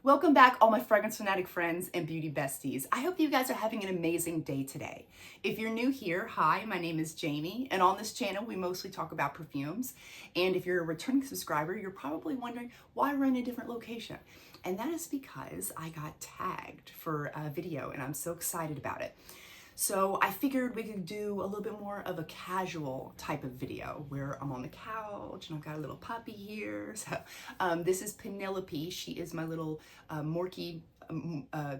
Welcome back, all my fragrance fanatic friends and beauty besties. I hope you guys are having an amazing day today. If you're new here, hi, my name is Jamie, and on this channel, we mostly talk about perfumes. And if you're a returning subscriber, you're probably wondering why we're in a different location. And that is because I got tagged for a video, and I'm so excited about it. So I figured we could do a little bit more of a casual type of video where I'm on the couch and I've got a little puppy here. So this is Penelope. She is my little Morkie.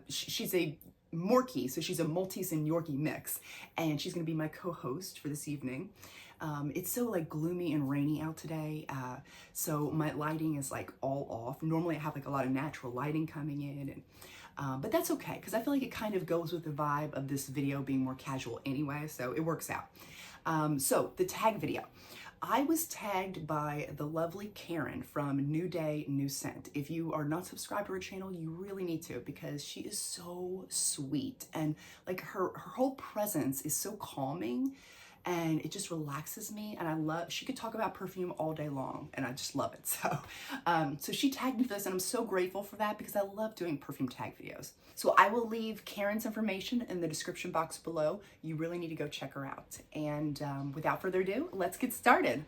She's a Morkie, so she's a Maltese and Yorkie mix, and she's gonna be my co-host for this evening. It's so like gloomy and rainy out today, so my lighting is like all off. Normally I have like a lot of natural lighting coming in, and but that's okay, because I feel like it kind of goes with the vibe of this video being more casual anyway, so it works out. So the tag video. I was tagged by the lovely Karen from New Day, New Scent. If you are not subscribed to her channel, you really need to, because she is so sweet, and like her whole presence is so calming, and it just relaxes me, and she could talk about perfume all day long, and I just love it. So she tagged me for this, and I'm so grateful for that, because I love doing perfume tag videos. So I will leave Karen's information in the description box below. You really need to go check her out. And without further ado, let's get started.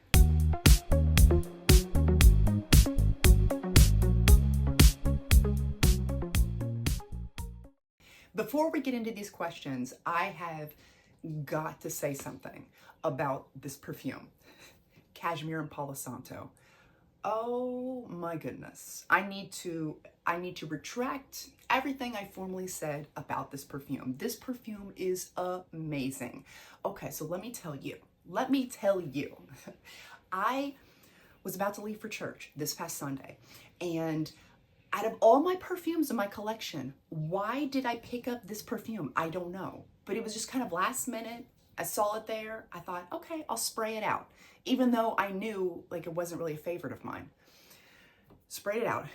Before we get into these questions, I have got to say something about this perfume, Cashmere and Palo Santo. Oh my goodness. I need to retract everything I formerly said about this perfume. This perfume is amazing. Okay, so let me tell you. I was about to leave for church this past Sunday, and out of all my perfumes in my collection, why did I pick up this perfume? I don't know. But it was just kind of last minute. I saw it there. I thought, okay, I'll spray it out. Even though I knew like it wasn't really a favorite of mine. Sprayed it out,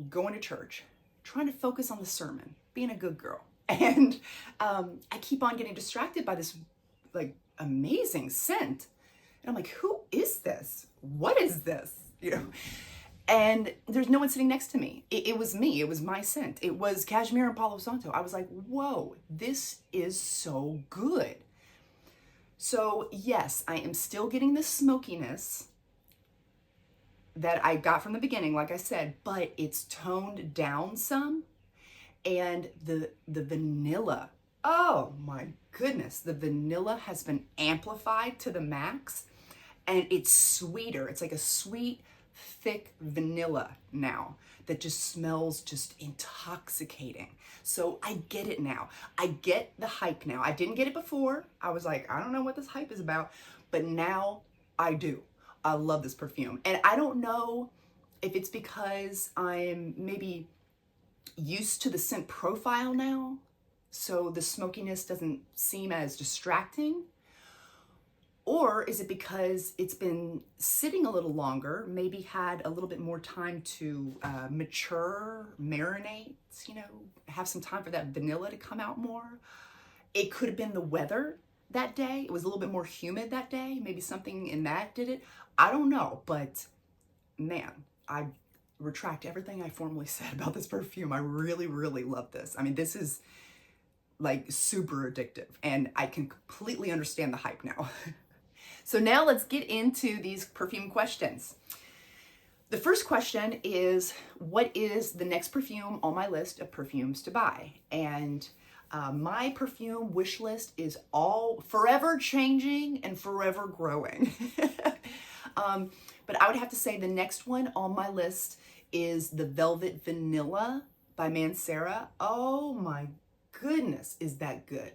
going to church, trying to focus on the sermon, being a good girl. And I keep on getting distracted by this like amazing scent. And I'm like, who is this? What is this? You know? And there's no one sitting next to me. It was me. It was my scent. It was Cashmere and Palo Santo. I was like, whoa, this is so good. So yes, I am still getting the smokiness that I got from the beginning, like I said, but it's toned down some. And the vanilla, oh my goodness, the vanilla has been amplified to the max, and it's sweeter. It's like a sweet, thick vanilla now that just smells just intoxicating. So I get it now. I get the hype now. I didn't get it before. I was like, I don't know what this hype is about, but now I do. I love this perfume. And I don't know if it's because I'm maybe used to the scent profile now, so the smokiness doesn't seem as distracting. Or is it because it's been sitting a little longer, maybe had a little bit more time to mature, marinate, you know, have some time for that vanilla to come out more. It could have been the weather that day. It was a little bit more humid that day. Maybe something in that did it. I don't know, but man, I retract everything I formerly said about this perfume. I really, really love this. I mean, this is like super addictive, and I can completely understand the hype now. So now let's get into these perfume questions. The first question is, what is the next perfume on my list of perfumes to buy? And my perfume wish list is all forever changing and forever growing. But I would have to say the next one on my list is the Velvet Vanilla by Mancera. Oh my goodness, is that good?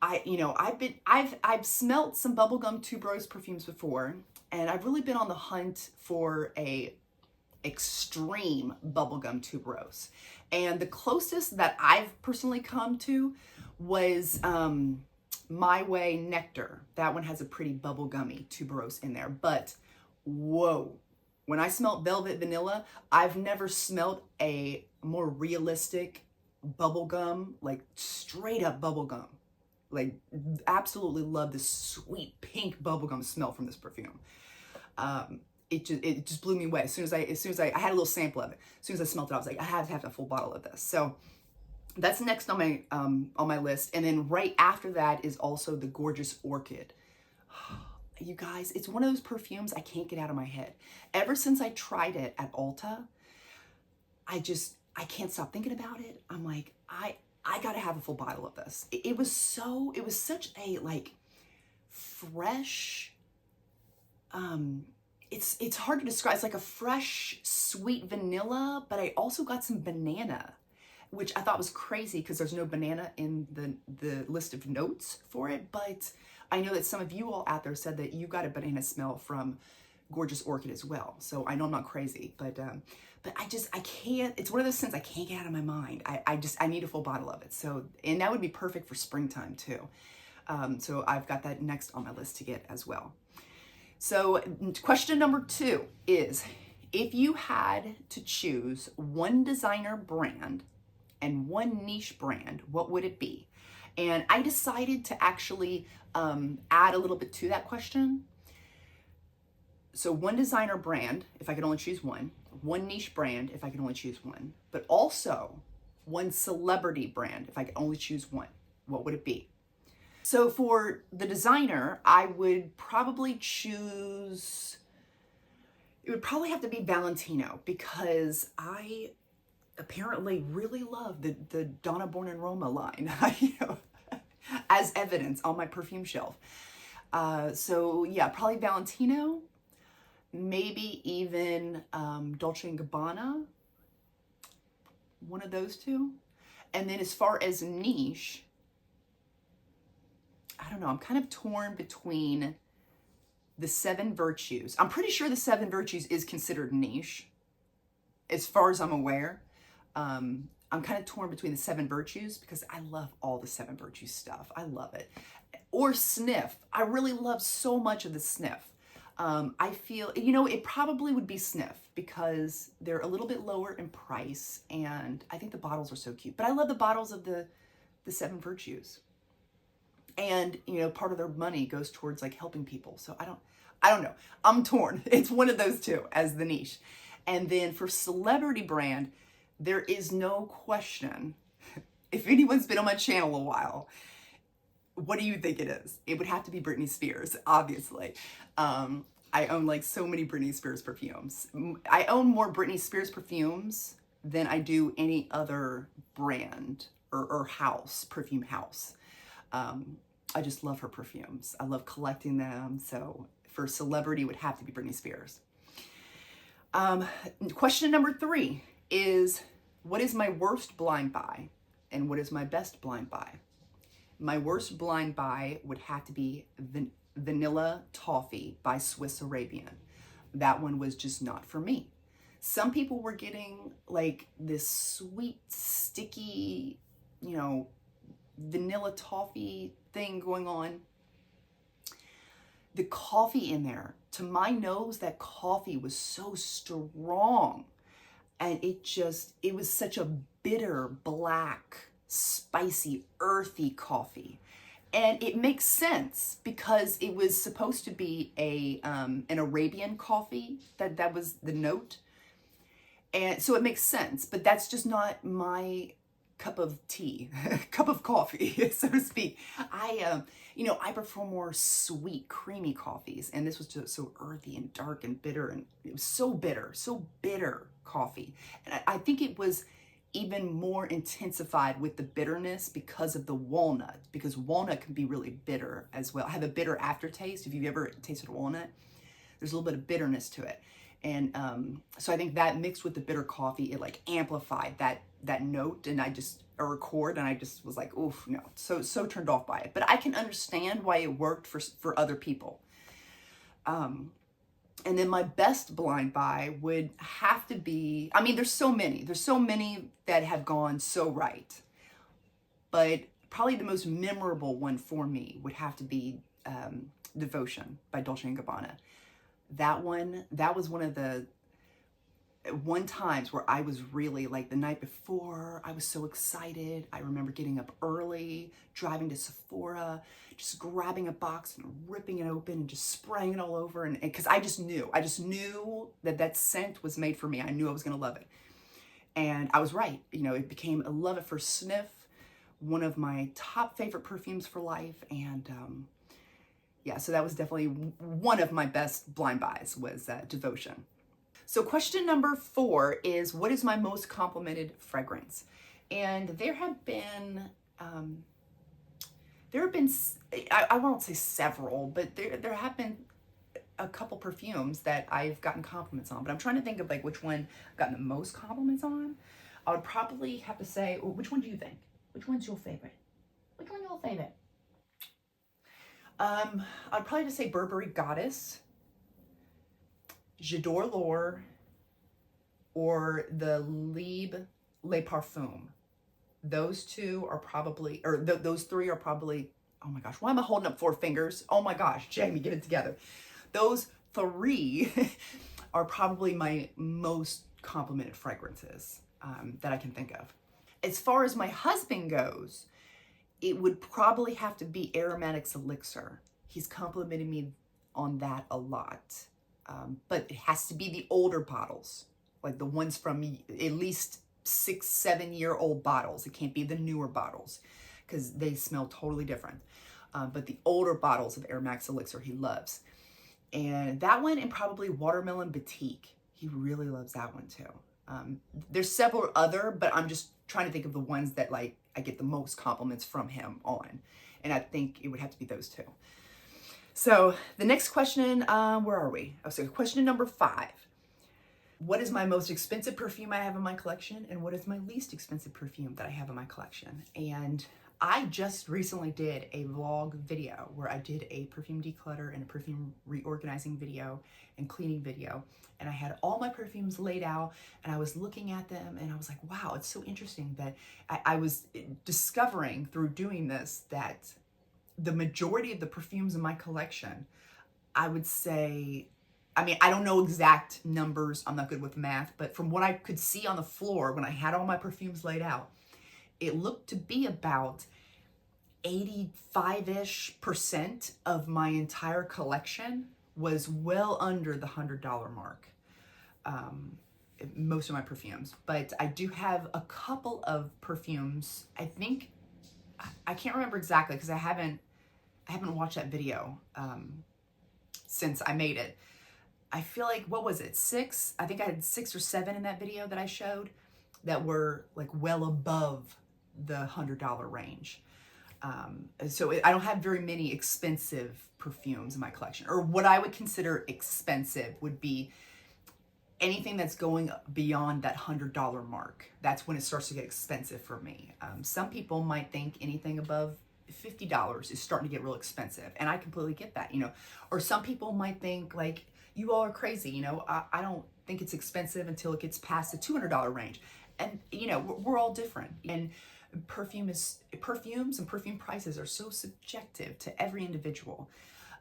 I've smelt some bubblegum tuberose perfumes before, and I've really been on the hunt for a extreme bubblegum tuberose. And the closest that I've personally come to was My Way Nectar. That one has a pretty bubblegummy tuberose in there, but whoa. When I smelt Velvet Vanilla, I've never smelt a more realistic bubblegum, like straight up bubblegum. Like, absolutely love this sweet pink bubblegum smell from this perfume. it just blew me away. As soon as I had a little sample of it, as soon as I smelled it, I was like, I have to have a full bottle of this. So that's next on my list. And then right after that is also the Gorgeous Orchid. You guys, it's one of those perfumes I can't get out of my head. Ever since I tried it at Ulta, I can't stop thinking about it. I'm like, I gotta have a full bottle of this. It was such a like fresh, it's hard to describe. It's like a fresh, sweet vanilla, but I also got some banana, which I thought was crazy because there's no banana in the list of notes for it. But I know that some of you all out there said that you got a banana smell from Gorgeous Orchid as well. So I know I'm not crazy, but I can't, it's one of those scents I can't get out of my mind. I need a full bottle of it. So, and that would be perfect for springtime too. So I've got that next on my list to get as well. So question number 2 is, if you had to choose one designer brand and one niche brand, what would it be? And I decided to actually add a little bit to that question. So one designer brand, if I could only choose one niche brand, if I could only choose one, but also one celebrity brand, if I could only choose one, what would it be? So for the designer, I would probably choose, it would probably have to be Valentino, because I apparently really love the Donna Born in Roma line, as evidence on my perfume shelf. So yeah, probably Valentino, maybe even Dolce & Gabbana, one of those two. And then as far as niche, I don't know, I'm kind of torn between the 7 Virtues. I'm pretty sure the 7 Virtues is considered niche, as far as I'm aware. I'm kind of torn between the 7 Virtues because I love all the 7 Virtues stuff. I love it. Or Sniff. I really love so much of the Sniff. I feel, it probably would be Sniff because they're a little bit lower in price, and I think the bottles are so cute. But I love the bottles of the 7 Virtues. And, part of their money goes towards like helping people. So I don't know. I'm torn. It's one of those two as the niche. And then for celebrity brand, there is no question. If anyone's been on my channel a while, what do you think it is? It would have to be Britney Spears, obviously. I own like so many Britney Spears perfumes. I own more Britney Spears perfumes than I do any other brand or house, perfume house. I just love her perfumes. I love collecting them. So for celebrity, it would have to be Britney Spears. Question number 3 is, what is my worst blind buy and what is my best blind buy? My worst blind buy would have to be Vanilla Toffee by Swiss Arabian. That one was just not for me. Some people were getting like this sweet, sticky, vanilla toffee thing going on. The coffee in there, to my nose, that coffee was so strong. And it was such a bitter, black, spicy, earthy coffee. And it makes sense because it was supposed to be an Arabian coffee. That was the note. And so it makes sense, but that's just not my cup of tea, cup of coffee, so to speak. I prefer more sweet, creamy coffees. And this was just so earthy and dark and bitter. And it was so bitter coffee. And I think it was even more intensified with the bitterness because of the walnut, because walnut can be really bitter as well. Have a bitter aftertaste. If you've ever tasted walnut, there's a little bit of bitterness to it. And so I think that mixed with the bitter coffee, it like amplified that note, and I just was like, oof, no, so turned off by it. But I can understand why it worked for other people. And then my best blind buy would have to be, there's so many that have gone so right. But probably the most memorable one for me would have to be Devotion by Dolce & Gabbana. That was one of the one times where I was really like the night before, I was so excited. I remember getting up early, driving to Sephora, just grabbing a box and ripping it open and just spraying it all over. And because I just knew that that scent was made for me. I knew I was going to love it. And I was right. You know, it became a love at first sniff, one of my top favorite perfumes for life. And yeah, so that was definitely one of my best blind buys was Devotion. So question number 4 is, what is my most complimented fragrance? And there have been, I won't say several, but there have been a couple perfumes that I've gotten compliments on, but I'm trying to think of like which one I've gotten the most compliments on. I would probably have to say, well, which one do you think? Which one's your favorite? Which one's your favorite? I'd probably just say Burberry Goddess, J'adore L'Or, or the Libre Les Parfums. Those two are probably, or those three are probably, oh my gosh, why am I holding up 4 fingers? Oh my gosh, Jamie, get it together. Those 3 are probably my most complimented fragrances that I can think of. As far as my husband goes, it would probably have to be Aromatics Elixir. He's complimented me on that a lot. But it has to be the older bottles, like the ones from at least 6-7 year old bottles. It can't be the newer bottles because they smell totally different. But the older bottles of Aromatics Elixir he loves. And that one, and probably Watermelon Batik. He really loves that one too. There's several other, but I'm just trying to think of the ones that like I get the most compliments from him on. And I think it would have to be those 2. So the next question, where are we? Oh, so question number 5. What is my most expensive perfume I have in my collection? And what is my least expensive perfume that I have in my collection? And I just recently did a vlog video where I did a perfume declutter and a perfume reorganizing video and cleaning video. And I had all my perfumes laid out and I was looking at them and I was like, wow, it's so interesting that I was discovering through doing this that the majority of the perfumes in my collection, I would say, I mean, I don't know exact numbers, I'm not good with math, but from what I could see on the floor when I had all my perfumes laid out, it looked to be about 85-ish% of my entire collection was well under the $100 mark. Most of my perfumes, but I do have a couple of perfumes. I think, I can't remember exactly because I haven't watched that video since I made it. I feel like, what was it, 6? I think I had 6 or 7 in that video that I showed that were like well above the $100 range. So I don't have very many expensive perfumes in my collection, or what I would consider expensive would be anything that's going beyond that $100 mark. That's when it starts to get expensive for me. Some people might think anything above $50 is starting to get real expensive, and I completely get that, you know. Or some people might think like, you all are crazy, you know, I don't think it's expensive until it gets past the $200 range. And you know, we're all different, and perfumes and perfume prices are so subjective to every individual.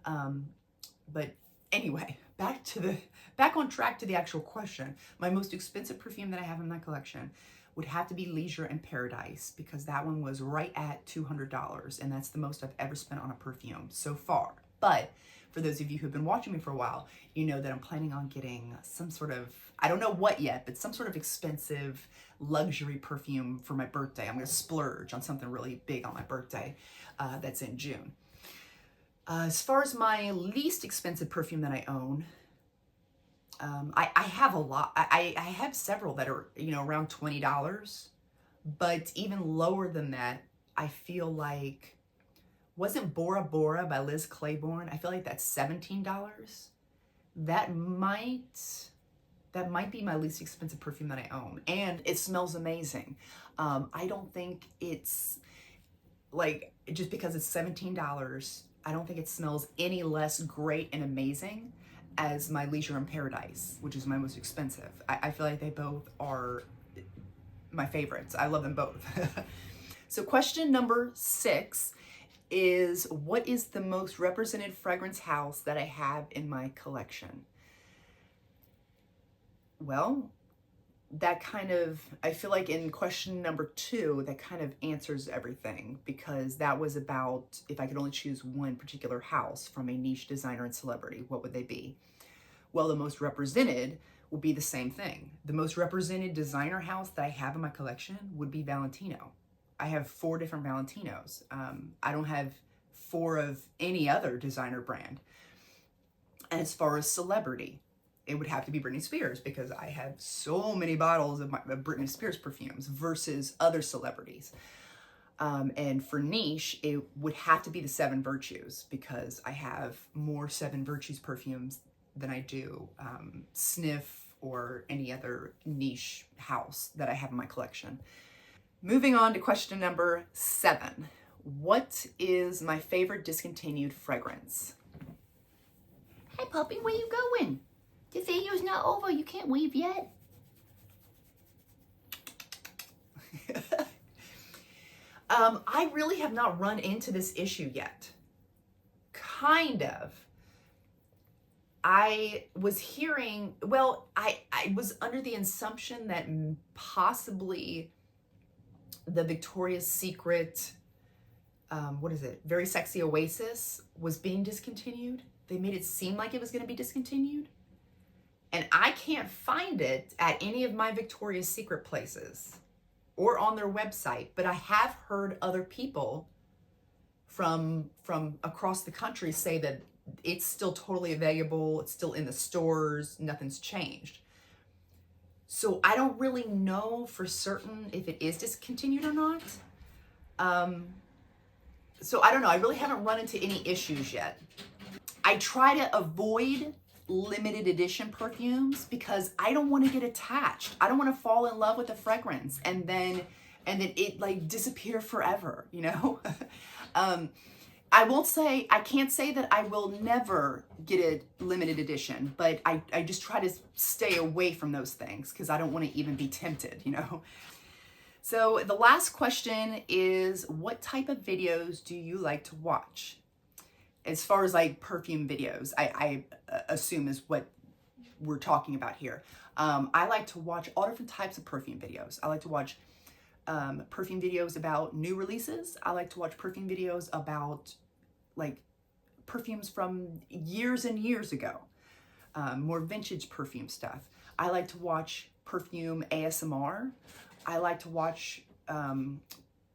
But anyway, back on track to the actual question. My most expensive perfume that I have in my collection would have to be Leisure in Paradise, because that one was right at $200, and that's the most I've ever spent on a perfume so far. But for those of you who've been watching me for a while, you know that I'm planning on getting some sort of, I don't know what yet, but some sort of expensive luxury perfume for my birthday. I'm gonna splurge on something really big on my birthday that's in June. As far as my least expensive perfume that I own, I have a lot. I have several that are, you know, around $20, but even lower than that, I feel like, wasn't Bora Bora by Liz Claiborne? I feel like that's $17. That might be my least expensive perfume that I own, and it smells amazing. I don't think it's like, just because it's $17, I don't think it smells any less great and amazing as my Leisure in Paradise, which is my most expensive. I feel like they both are my favorites. I love them both. So question number 6 is, what is the most represented fragrance house that I have in my collection? Well, that kind of, I feel like in question number 2, that kind of answers everything, because that was about if I could only choose one particular house from a niche designer and celebrity, what would they be? Well, the most represented will be the same thing. The most represented designer house that I have in my collection would be Valentino. I have 4 different Valentinos. I don't have 4 of any other designer brand. And as far as celebrity, it would have to be Britney Spears, because I have so many bottles of Britney Spears perfumes versus other celebrities. And for niche, it would have to be the 7 Virtues, because I have more 7 Virtues perfumes than I do Sniff or any other niche house that I have in my collection. Moving on to question number 7. What is my favorite discontinued fragrance? Hey puppy, where you going? The video's not over, you can't leave yet. I really have not run into this issue yet. Kind of. I was hearing, well, I was under the assumption that possibly the Victoria's Secret, what is it? Very Sexy Oasis was being discontinued. They made it seem like it was going to be discontinued. And I can't find it at any of my Victoria's Secret places or on their website, but I have heard other people from across the country say that it's still totally available, it's still in the stores, nothing's changed. So I don't really know for certain if it is discontinued or not. So I don't know, I really haven't run into any issues yet. I try to avoid limited edition perfumes because I don't want to get attached. I don't want to fall in love with the fragrance and then it like disappear forever, you know? I can't say that I will never get a limited edition, but I just try to stay away from those things because I don't want to even be tempted, you know? So the last question is, what type of videos do you like to watch? As far as like perfume videos, I assume is what we're talking about here. I like to watch all different types of perfume videos. I like to watch perfume videos about new releases. I like to watch perfume videos about like perfumes from years and years ago, more vintage perfume stuff. I like to watch perfume ASMR. I like to watch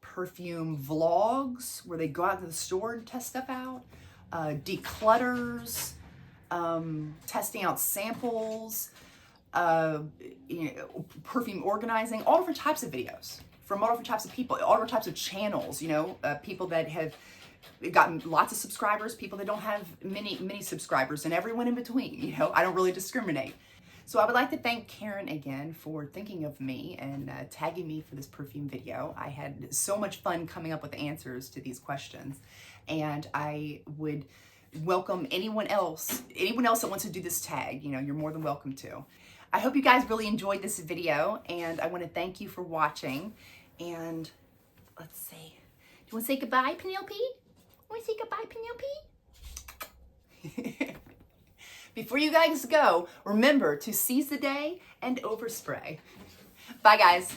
perfume vlogs where they go out to the store and test stuff out. Declutters, testing out samples, perfume organizing, all different types of videos from all different types of people, all different types of channels, you know, people that have gotten lots of subscribers, people that don't have many subscribers, and everyone in between, you know, I don't really discriminate. So I would like to thank Karen again for thinking of me and tagging me for this perfume video. I had so much fun coming up with answers to these questions, and I would welcome anyone else that wants to do this tag. You know, you're more than welcome to. I hope you guys really enjoyed this video, and I want to thank you for watching. And let's see, do you want to say goodbye, Penelope? Want to say goodbye, Penelope? Before you guys go, remember to seize the day and overspray. Bye, guys.